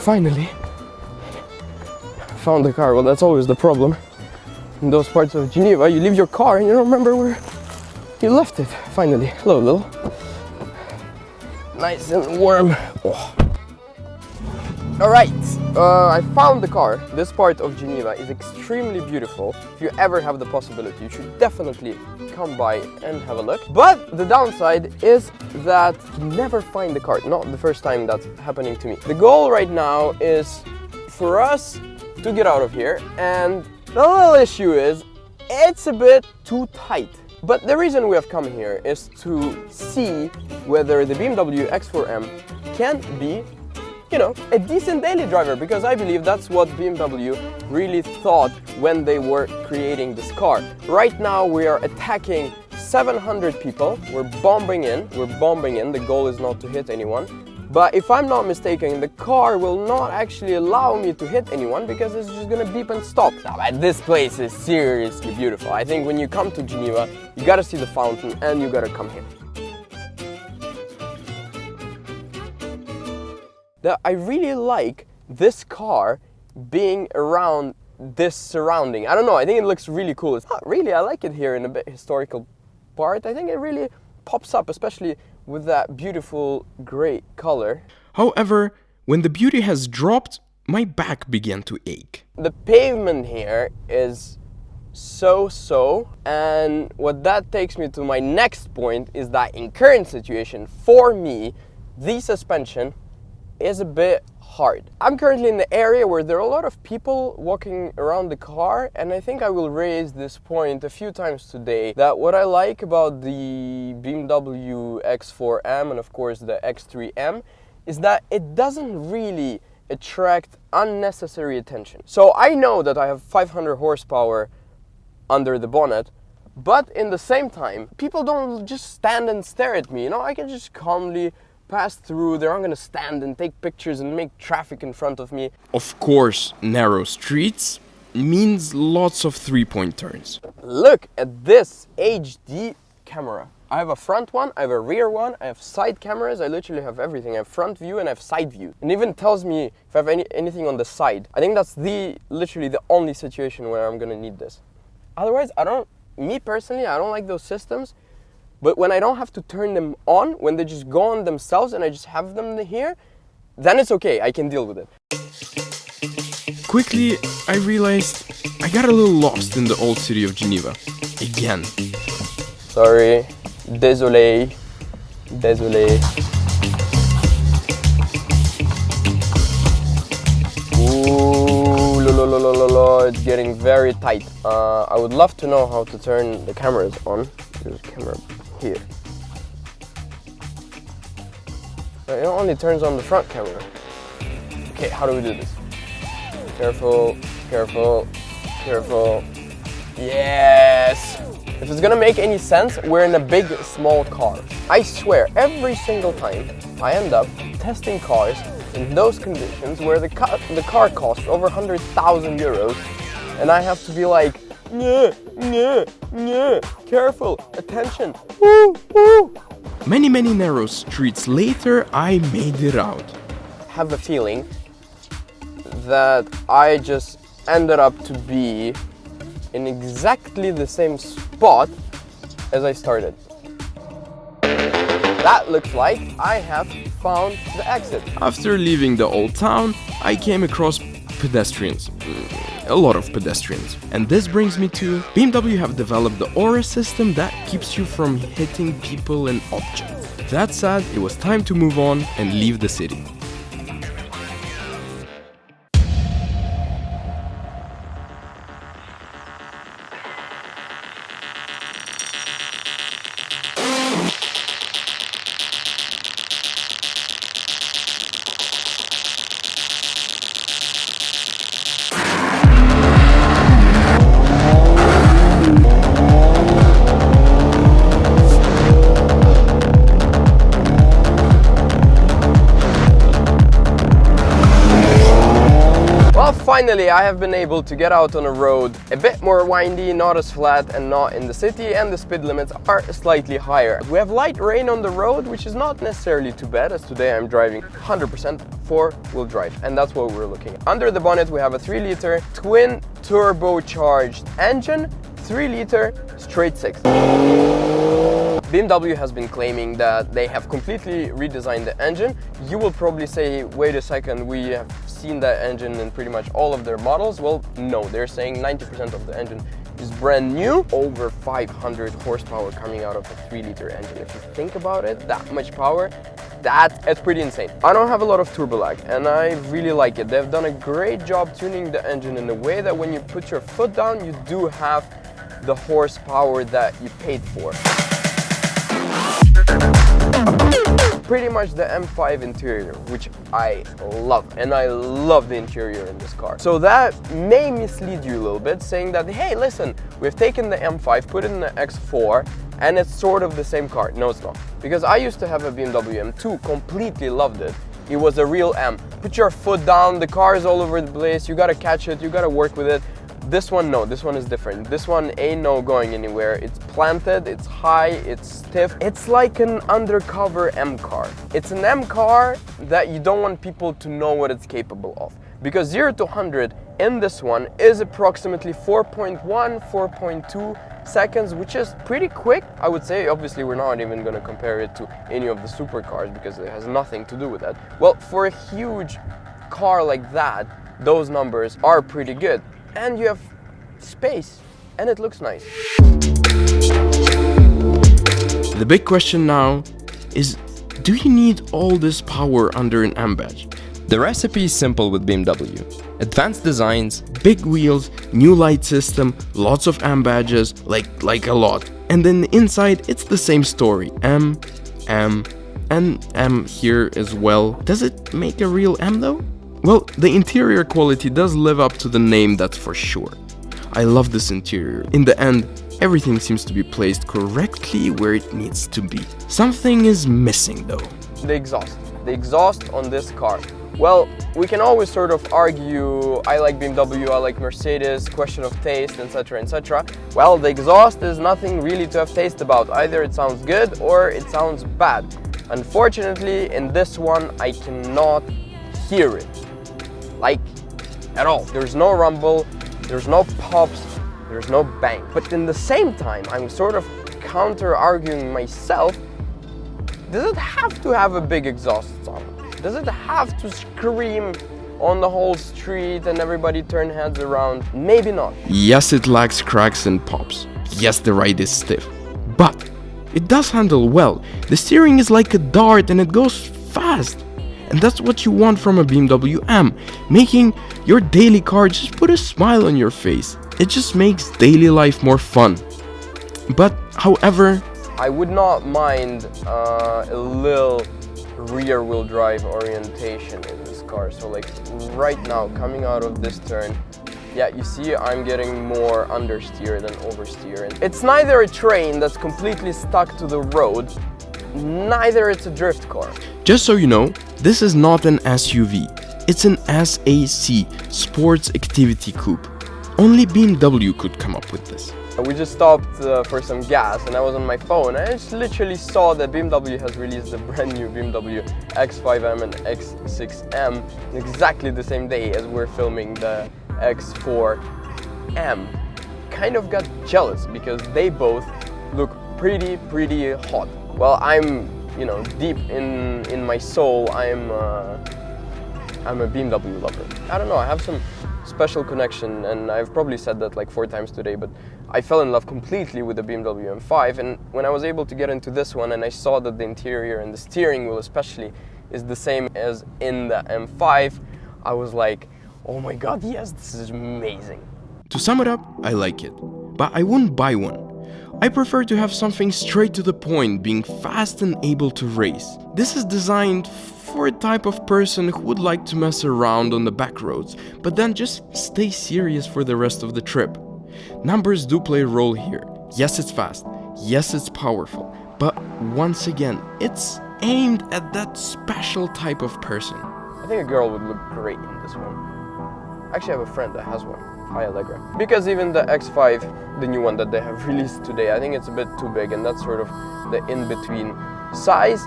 finally found the car. Well, that's always the problem. In those parts of Geneva, you leave your car and you don't remember where you left it. Finally. Hello, Lil. Nice and warm. Oh. Alright, I found the car. This part of Geneva is extremely beautiful. If you ever have the possibility, you should definitely come by and have a look. But the downside is that you never find the car. Not the first time that's happening to me. The goal right now is for us to get out of here, and the little issue is it's a bit too tight. But the reason we have come here is to see whether the BMW X4M can be, you know, a decent daily driver, because I believe that's what BMW really thought when they were creating this car. Right now we are attacking 700 people. We're bombing in. The goal is not to hit anyone. But if I'm not mistaken, the car will not actually allow me to hit anyone because it's just gonna beep and stop. Now, this place is seriously beautiful. I think when you come to Geneva, you gotta see the fountain and you gotta come here. I really like this car being around this surrounding. I don't know, I think it looks really cool. It's not really, I like it here in a bit historical part. I think it really pops up, especially with that beautiful gray color. However, when the beauty has dropped, my back began to ache. The pavement here is so, and what that takes me to my next point is that in current situation, for me, the suspension is a bit hard. I'm currently in the area where there are a lot of people walking around the car, and I think I will raise this point a few times today, that what I like about the BMW X4M and of course the X3M is that it doesn't really attract unnecessary attention. So I know that I have 500 horsepower under the bonnet, but in the same time, people don't just stand and stare at me, you know, I can just calmly pass through. They're not gonna stand and take pictures and make traffic in front of me. Of course, narrow streets means lots of three-point turns. Look at this HD camera. I have a front one, I have a rear one, I have side cameras, I literally have everything. I have front view and I have side view. It even tells me if I have anything on the side. I think that's literally the only situation where I'm gonna need this. Otherwise, me personally, I don't like those systems. But when I don't have to turn them on, when they just go on themselves and I just have them here, then it's okay, I can deal with it. Quickly, I realized I got a little lost in the old city of Geneva. Again. Sorry. Désolé. Ooh, it's getting very tight. I would love to know how to turn the cameras on. There's a camera here. It only turns on the front camera. Okay, how do we do this? Careful. Yes! If it's gonna make any sense, we're in a big, small car. I swear, every single time I end up testing cars in those conditions where the car costs over 100,000 euros, and I have to be like, careful, attention, woo. Many narrow streets later, I made it out. I have a feeling that I just ended up to be in exactly the same spot as I started. That looks like I have found the exit. After leaving the old town, I came across pedestrians. A lot of pedestrians. And this brings me to BMW have developed the aura system that keeps you from hitting people and objects. That said, it was time to move on and leave the city. finally I have been able to get out on a road a bit more windy, not as flat and not in the city, and the speed limits are slightly higher. We have light rain on the road, which is not necessarily too bad, as today I'm driving 100% four-wheel drive, and that's what we're looking at. Under the bonnet we have a 3-liter twin turbocharged engine, 3-liter straight 6. BMW has been claiming that they have completely redesigned the engine. You will probably say, wait a second, we have seen that engine in pretty much all of their models. Well, no, they're saying 90% of the engine is brand new. Over 500 horsepower coming out of a 3-liter engine. If you think about it, that much power, it's pretty insane. I don't have a lot of turbo lag and I really like it. They've done a great job tuning the engine in a way that when you put your foot down, you do have the horsepower that you paid for. Pretty much the M5 interior, which I love, and I love the interior in this car. So that may mislead you a little bit, saying that, hey, listen, we've taken the M5, put it in the X4, and it's sort of the same car. No, it's not. Because I used to have a BMW M2, completely loved it. It was a real M. Put your foot down, the car is all over the place, you gotta catch it, you gotta work with it. This one, no, this one is different. This one ain't no going anywhere. It's planted, it's high, it's stiff. It's like an undercover M car. It's an M car that you don't want people to know what it's capable of. Because 0 to 100 in this one is approximately 4.1, 4.2 seconds, which is pretty quick, I would say. Obviously, we're not even gonna compare it to any of the supercars because it has nothing to do with that. Well, for a huge car like that, those numbers are pretty good. And you have space, and it looks nice. The big question now is, do you need all this power under an M badge? The recipe is simple with BMW. Advanced designs, Big wheels, new light system, lots of M badges, like a lot. And then inside, it's the same story. M, and M here as well. Does it make a real M though? Well, the interior quality does live up to the name, that's for sure. I love this interior. In the end, everything seems to be placed correctly where it needs to be. Something is missing though. The exhaust on this car. Well, we can always sort of argue, I like BMW, I like Mercedes, question of taste, etc, etc. Well, the exhaust is nothing really to have taste about. Either it sounds good or it sounds bad. Unfortunately, in this one, I cannot hear it. Like, at all. There's no rumble, there's no pops, there's no bang. But in the same time, I'm sort of counter-arguing myself. Does it have to have a big exhaust sound? Does it have to scream on the whole street and everybody turn heads around? Maybe not. Yes, it lacks cracks and pops. Yes, the ride is stiff. But it does handle well. The steering is like a dart and it goes fast. And that's what you want from a BMW M, making your daily car just put a smile on your face. It just makes daily life more fun. But, however, I would not mind a little rear-wheel drive orientation in this car. So like right now, coming out of this turn, yeah, you see I'm getting more understeer than oversteer. And it's neither a train that's completely stuck to the road, neither it's a drift car. Just so you know, this is not an SUV. It's an SAC, Sports Activity Coupe. Only BMW could come up with this. We just stopped for some gas and I was on my phone and I just literally saw that BMW has released a brand new BMW X5M and X6M on exactly the same day as we're filming the X4M. Kind of got jealous because they both look pretty hot. Well, I'm, you know, deep in my soul, I'm a BMW lover. I don't know, I have some special connection, and I've probably said that like 4 times today, but I fell in love completely with the BMW M5, and when I was able to get into this one and I saw that the interior and the steering wheel especially is the same as in the M5, I was like, oh my god, yes, this is amazing. To sum it up, I like it, but I wouldn't buy one. I prefer to have something straight to the point, being fast and able to race. This is designed for a type of person who would like to mess around on the back roads, but then just stay serious for the rest of the trip. Numbers do play a role here. Yes, it's fast. Yes, it's powerful. But once again, it's aimed at that special type of person. I think a girl would look great in this one. Actually, I have a friend that has one. Hi Allegra. Because even the X5, the new one that they have released today, I think it's a bit too big, and that's sort of the in-between size.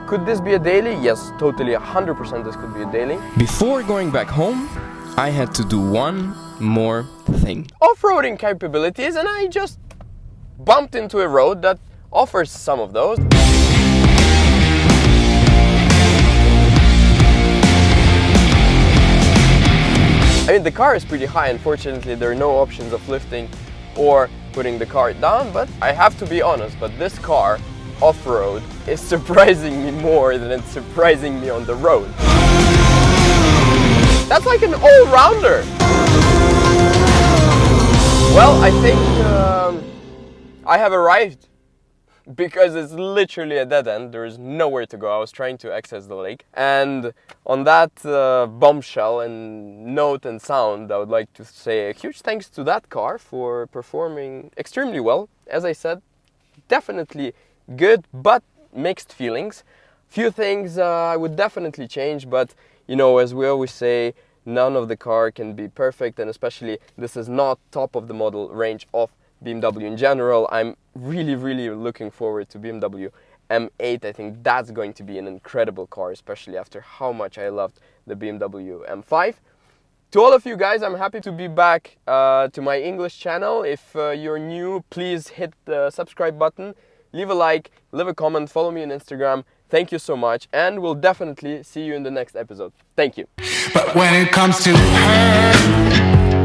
Could this be a daily? Yes, totally, 100% this could be a daily. Before going back home, I had to do one more thing. Off-roading capabilities, and I just bumped into a road that offers some of those. I mean, the car is pretty high. Unfortunately, there are no options of lifting or putting the car down, but I have to be honest, but this car off-road is surprising me more than it's surprising me on the road. That's like an all-rounder. Well, I think I have arrived, because it's literally a dead end. There is nowhere to go. I was trying to access the lake, and on that bombshell and note and sound, I would like to say a huge thanks to that car for performing extremely well. As I said, definitely good, but mixed feelings. Few things I would definitely change, but you know, as we always say, none of the car can be perfect, and especially this is not top of the model range of BMW in general. I'm really looking forward to BMW M8. I think that's going to be an incredible car, especially after how much I loved the BMW M5. To all of you guys, I'm happy to be back to my English channel. If you're new, please hit the subscribe button, leave a like, leave a comment, follow me on Instagram. Thank you so much, and we'll definitely see you in the next episode. Thank you. But when it comes to her